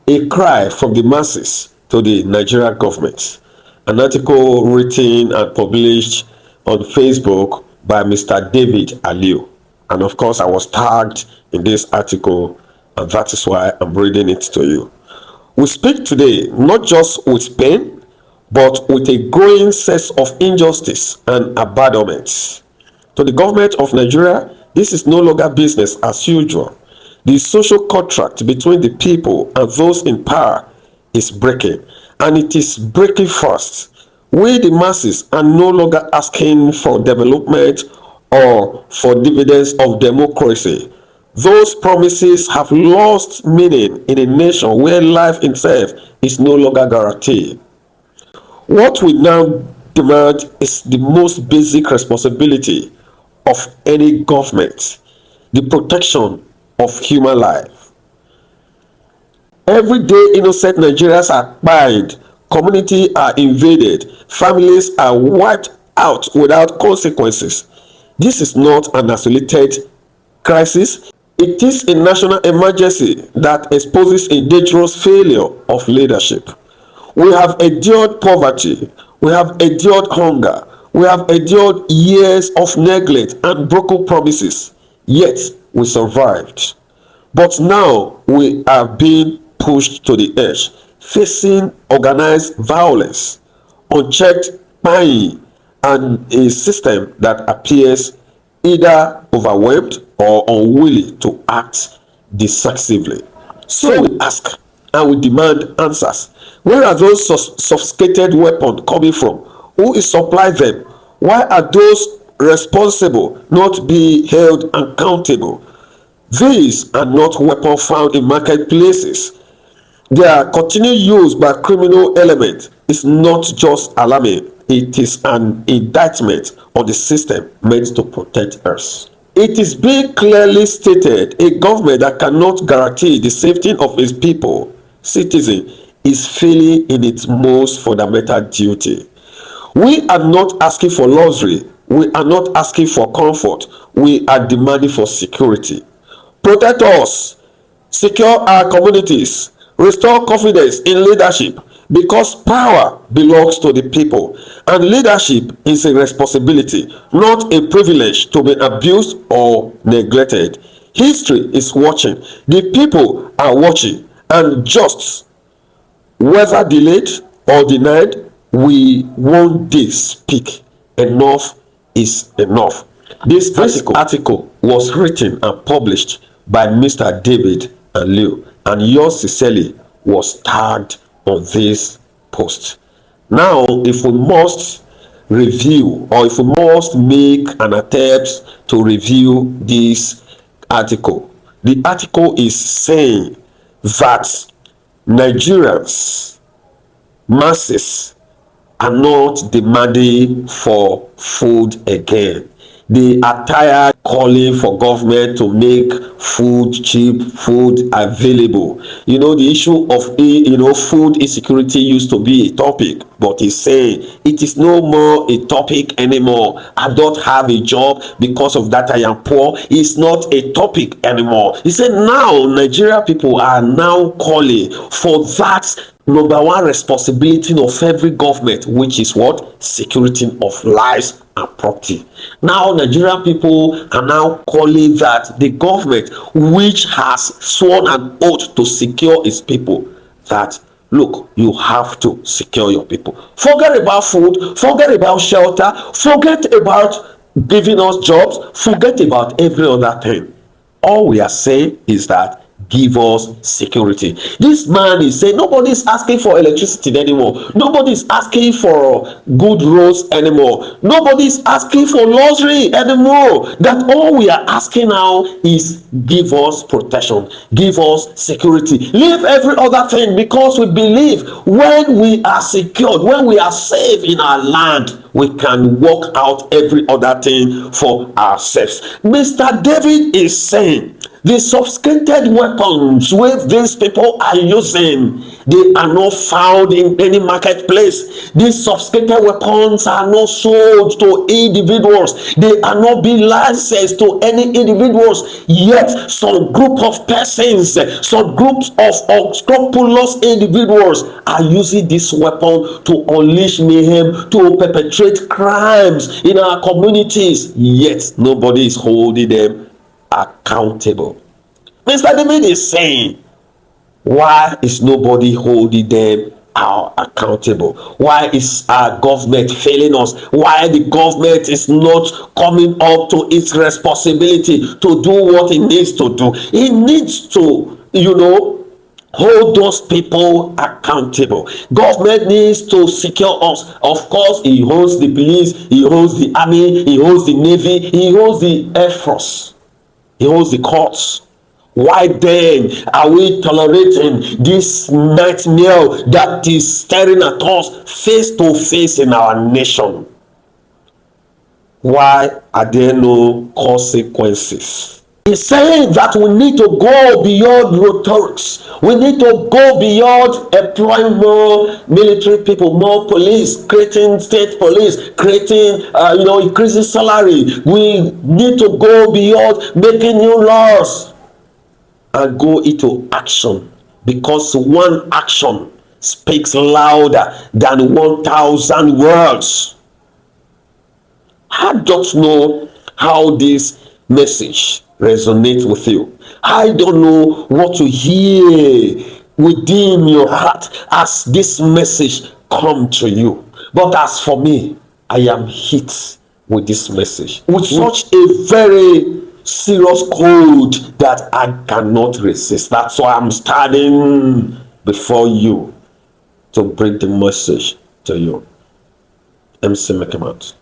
A cry from the masses to the Nigerian government. An article written and published on Facebook by Mr. David Aliu. And of course, I was tagged in this article, and that is why I'm reading it to you. We speak today not just with pain, but with a growing sense of injustice and abandonment. To the government of Nigeria, this is no longer business as usual. The social contract between the people and those in power is breaking, and it is breaking fast. We, the masses, are no longer asking for development or for dividends of democracy. Those promises have lost meaning in a nation where life itself is no longer guaranteed. What we now demand is the most basic responsibility of any government: the protection of human life. Every day, innocent Nigerians are killed, communities are invaded, families are wiped out without consequences. This is not an isolated crisis. It is a national emergency that exposes a dangerous failure of leadership. We have endured poverty, we have endured hunger, we have endured years of neglect and broken promises, yet we survived. But now we are being pushed to the edge, facing organized violence, unchecked spying, and a system that appears either overwhelmed or unwilling to act decisively. So we ask and we demand answers. Where are those sophisticated weapons coming from? Who is supplying them? Why are those responsible not being held accountable? These are not weapons found in marketplaces. Their continued use by criminal elements is not just alarming, it is an indictment on the system meant to protect us. It is being clearly stated a government that cannot guarantee the safety of its people, citizens, is failing in its most fundamental duty. We are not asking for luxury, we are not asking for comfort, we are demanding for security. Protect us, secure our communities, restore confidence in leadership, because power belongs to the people and leadership is a responsibility, not a privilege to be abused or neglected. History is watching, the people are watching, and just whether delayed or denied, we one day speak. Enough is enough. This article was written and published by Mr. David Aliu, and yours sincerely was tagged on this post. Now, if we must review, or if we must make an attempt to review this article, the article is saying that Nigerians, masses, are not demanding for food again. They are tired calling for government to make food cheap, food available. The issue of food insecurity used to be a topic, but he's saying it is no more a topic anymore. I don't have a job, because of that I am poor. It's not a topic anymore. He said now Nigeria people are now calling for that number one responsibility of every government, which is what? Security of lives and property. Now Nigerian people are now calling that the government, which has sworn an oath to secure its people, that look, you have to secure your people. Forget about food, forget about shelter, forget about giving us jobs, forget about every other thing. All we are saying is that give us security. This man is saying nobody's asking for electricity anymore, nobody's asking for good roads anymore, nobody's asking for luxury anymore. That all we are asking now is give us protection, give us security, leave every other thing, because we believe when we are secured, when we are safe in our land, we can work out every other thing for ourselves. Mr. David is saying The sophisticated weapons wey these people are using, they are not found in any marketplace. These sophisticated weapons are not sold to individuals. They are not being licensed to any individuals. Yet some group of persons, some groups of unscrupulous individuals are using this weapon to unleash mayhem, to perpetrate crimes in our communities. Yet nobody is holding them accountable. Mr. David is saying, why is nobody holding them accountable? Why is our government failing us? Why the government is not coming up to its responsibility to do what it needs to do? It needs to, hold those people accountable. Government needs to secure us. Of course, he holds the police, he holds the army, he holds the navy, he holds the air force, he holds the courts. Why then are we tolerating this nightmare that is staring at us face to face in our nation? Why are there no consequences? He's saying that we need to go beyond rhetorics. We need to go beyond employing more military people, more police, creating state police, creating, increasing salary. We need to go beyond making new laws and go into action, because one action speaks louder than 1,000 words. I don't know how this message resonates with you. I don't know what to hear within your heart as this message come to you. But as for me, I am hit with this message with such a very serious code that I cannot resist. That's why I'm standing before you to bring the message to you. MC Make him out.